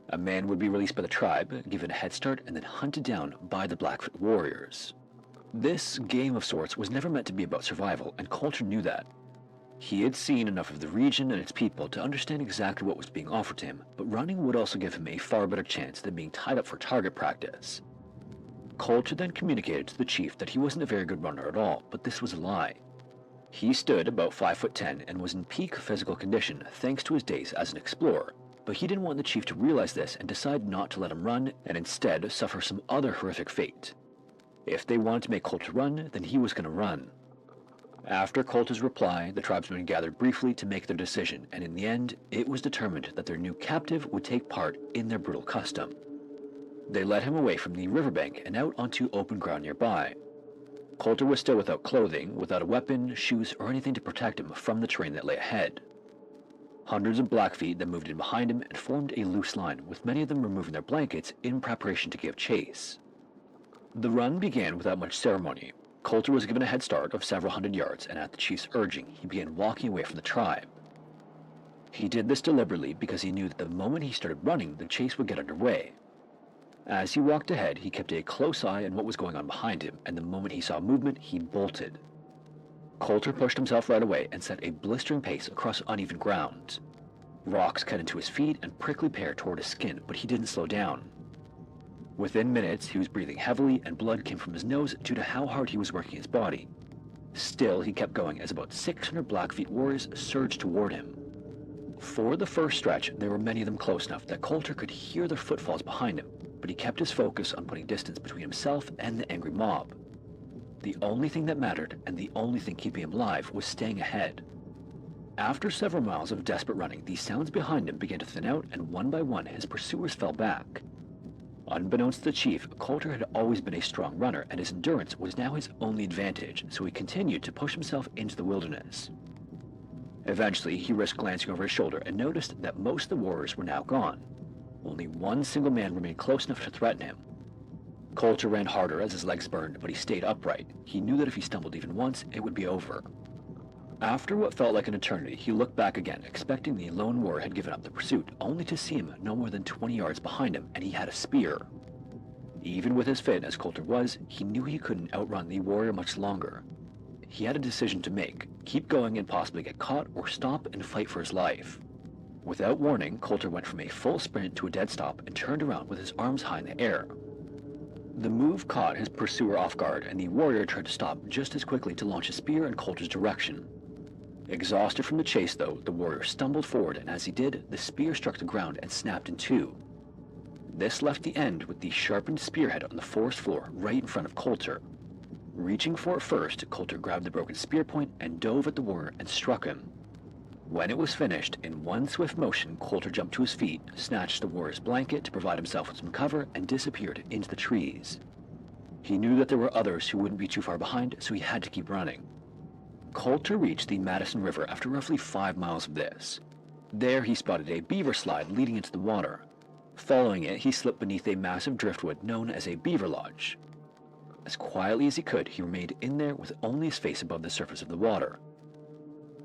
A man would be released by the tribe, given a head start, and then hunted down by the Blackfoot warriors. This game of sorts was never meant to be about survival, and Coulter knew that. He had seen enough of the region and its people to understand exactly what was being offered to him, but running would also give him a far better chance than being tied up for target practice. Coulter then communicated to the chief that he wasn't a very good runner at all, but this was a lie. He stood about 5'10" and was in peak physical condition thanks to his days as an explorer, but he didn't want the chief to realize this and decided not to let him run and instead suffer some other horrific fate. If they wanted to make Coulter run, then he was going to run. After Coulter's reply, the tribesmen gathered briefly to make their decision, and in the end, it was determined that their new captive would take part in their brutal custom. They led him away from the riverbank and out onto open ground nearby. Coulter was still without clothing, without a weapon, shoes, or anything to protect him from the terrain that lay ahead. Hundreds of Blackfeet then moved in behind him and formed a loose line, with many of them removing their blankets in preparation to give chase. The run began without much ceremony. Coulter was given a head start of several hundred yards, and at the chief's urging, he began walking away from the tribe. He did this deliberately because he knew that the moment he started running, the chase would get underway. As he walked ahead, he kept a close eye on what was going on behind him, and the moment he saw movement, he bolted. Coulter pushed himself right away and set a blistering pace across uneven ground. Rocks cut into his feet and prickly pear toward his skin, but he didn't slow down. Within minutes, he was breathing heavily and blood came from his nose due to how hard he was working his body. Still, he kept going as about 600 Blackfeet warriors surged toward him. For the first stretch, there were many of them close enough that Coulter could hear their footfalls behind him, but he kept his focus on putting distance between himself and the angry mob. The only thing that mattered, and the only thing keeping him alive, was staying ahead. After several miles of desperate running, the sounds behind him began to thin out, and one by one his pursuers fell back. Unbeknownst to the chief, Coulter had always been a strong runner, and his endurance was now his only advantage, so he continued to push himself into the wilderness. Eventually, he risked glancing over his shoulder and noticed that most of the warriors were now gone. Only one single man remained close enough to threaten him. Coulter ran harder as his legs burned, but he stayed upright. He knew that if he stumbled even once, it would be over. After what felt like an eternity, he looked back again, expecting the lone warrior had given up the pursuit, only to see him no more than 20 yards behind him, and he had a spear. Even with as fit as Coulter was, he knew he couldn't outrun the warrior much longer. He had a decision to make: keep going and possibly get caught, or stop and fight for his life. Without warning, Coulter went from a full sprint to a dead stop and turned around with his arms high in the air. The move caught his pursuer off guard, and the warrior tried to stop just as quickly to launch a spear in Coulter's direction. Exhausted from the chase, though, the warrior stumbled forward, and as he did, the spear struck the ground and snapped in two. This left the end with the sharpened spearhead on the forest floor right in front of Coulter. Reaching for it first, Coulter grabbed the broken spear point and dove at the warrior and struck him. When it was finished, in one swift motion, Coulter jumped to his feet, snatched the warrior's blanket to provide himself with some cover, and disappeared into the trees. He knew that there were others who wouldn't be too far behind, so he had to keep running. Coulter reached the Madison River after roughly 5 miles of this. There he spotted a beaver slide leading into the water. Following it, he slipped beneath a massive driftwood known as a beaver lodge. As quietly as he could, he remained in there with only his face above the surface of the water.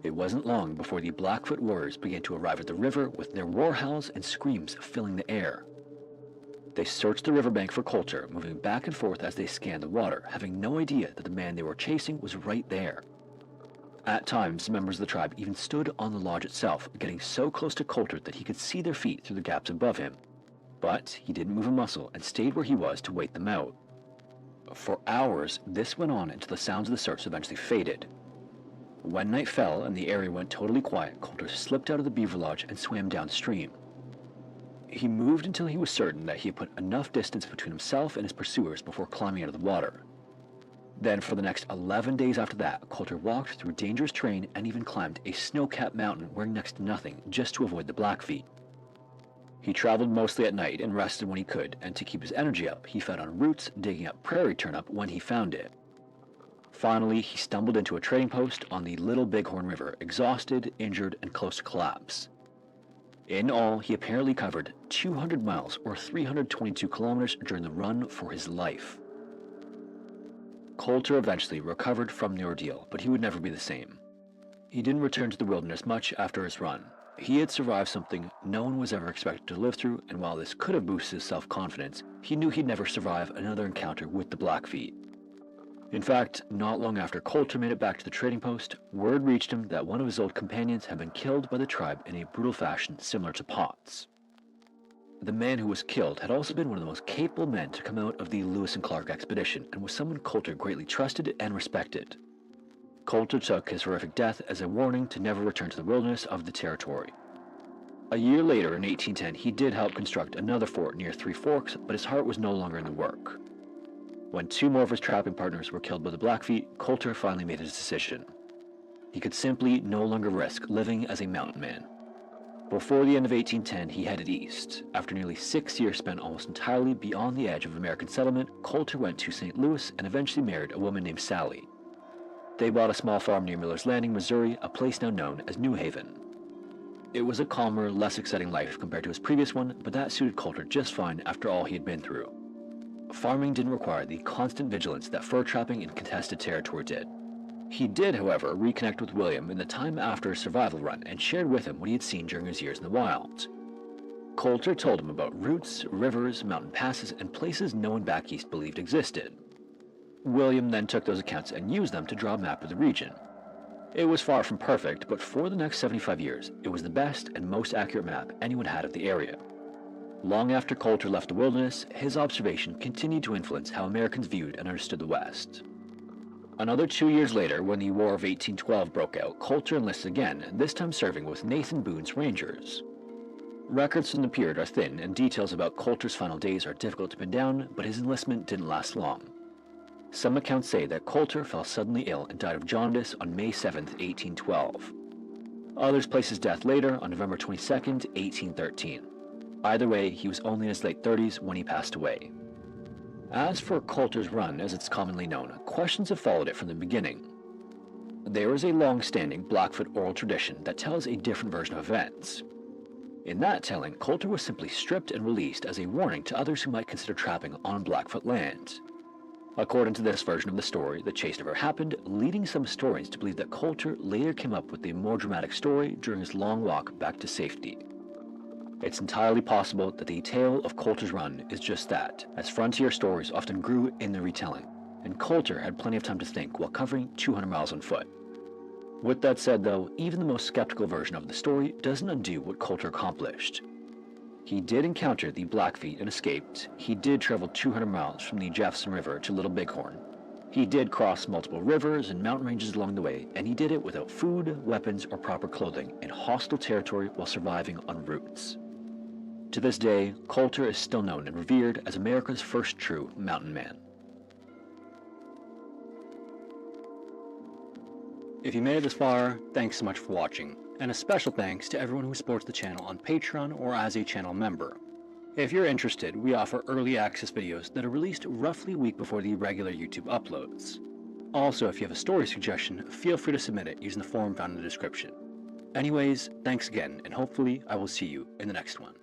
It wasn't long before the Blackfoot warriors began to arrive at the river with their war howls and screams filling the air. They searched the riverbank for Coulter, moving back and forth as they scanned the water, having no idea that the man they were chasing was right there. At times, members of the tribe even stood on the lodge itself, getting so close to Coulter that he could see their feet through the gaps above him. But he didn't move a muscle and stayed where he was to wait them out. For hours, this went on until the sounds of the search eventually faded. When night fell and the area went totally quiet, Coulter slipped out of the beaver lodge and swam downstream. He moved until he was certain that he had put enough distance between himself and his pursuers before climbing out of the water. Then, for the next 11 days after that, Coulter walked through dangerous terrain and even climbed a snow-capped mountain wearing next to nothing just to avoid the Blackfeet. He traveled mostly at night and rested when he could, and to keep his energy up, he fed on roots, digging up prairie turnip when he found it. Finally, he stumbled into a trading post on the Little Bighorn River, exhausted, injured, and close to collapse. In all, he apparently covered 200 miles or 322 kilometers during the run for his life. Coulter eventually recovered from the ordeal, but he would never be the same. He didn't return to the wilderness much after his run. He had survived something no one was ever expected to live through, and while this could have boosted his self-confidence, he knew he'd never survive another encounter with the Blackfeet. In fact, not long after Coulter made it back to the trading post, word reached him that one of his old companions had been killed by the tribe in a brutal fashion similar to Potts. The man who was killed had also been one of the most capable men to come out of the Lewis and Clark expedition and was someone Coulter greatly trusted and respected. Coulter took his horrific death as a warning to never return to the wilderness of the territory. A year later, in 1810, he did help construct another fort near Three Forks, but his heart was no longer in the work. When 2 more of his trapping partners were killed by the Blackfeet, Coulter finally made his decision. He could simply no longer risk living as a mountain man. Before the end of 1810, he headed east. After nearly 6 years spent almost entirely beyond the edge of American settlement, Coulter went to St. Louis and eventually married a woman named Sally. They bought a small farm near Miller's Landing, Missouri, a place now known as New Haven. It was a calmer, less exciting life compared to his previous one, but that suited Coulter just fine after all he had been through. Farming didn't require the constant vigilance that fur trapping in contested territory did. He did, however, reconnect with William in the time after his survival run and shared with him what he had seen during his years in the wild. Coulter told him about routes, rivers, mountain passes, and places no one back east believed existed. William then took those accounts and used them to draw a map of the region. It was far from perfect, but for the next 75 years, it was the best and most accurate map anyone had of the area. Long after Coulter left the wilderness, his observation continued to influence how Americans viewed and understood the West. Another 2 years later, when the War of 1812 broke out, Coulter enlisted again, this time serving with Nathan Boone's Rangers. Records from the period are thin, and details about Coulter's final days are difficult to pin down, but his enlistment didn't last long. Some accounts say that Coulter fell suddenly ill and died of jaundice on May 7, 1812. Others place his death later, on November 22, 1813. Either way, he was only in his late 30s when he passed away. As for Coulter's Run, as it's commonly known, questions have followed it from the beginning. There is a long-standing Blackfoot oral tradition that tells a different version of events. In that telling, Coulter was simply stripped and released as a warning to others who might consider trapping on Blackfoot land. According to this version of the story, the chase never happened, leading some historians to believe that Coulter later came up with a more dramatic story during his long walk back to safety. It's entirely possible that the tale of Coulter's Run is just that, as frontier stories often grew in their retelling, and Coulter had plenty of time to think while covering 200 miles on foot. With that said, though, even the most skeptical version of the story doesn't undo what Coulter accomplished. He did encounter the Blackfeet and escaped. He did travel 200 miles from the Jefferson River to Little Bighorn. He did cross multiple rivers and mountain ranges along the way, and he did it without food, weapons, or proper clothing in hostile territory while surviving on roots. To this day, Coulter is still known and revered as America's first true mountain man. If you made it this far, thanks so much for watching, and a special thanks to everyone who supports the channel on Patreon or as a channel member. If you're interested, we offer early access videos that are released roughly a week before the regular YouTube uploads. Also, if you have a story suggestion, feel free to submit it using the form found in the description. Anyways, thanks again, and hopefully I will see you in the next one.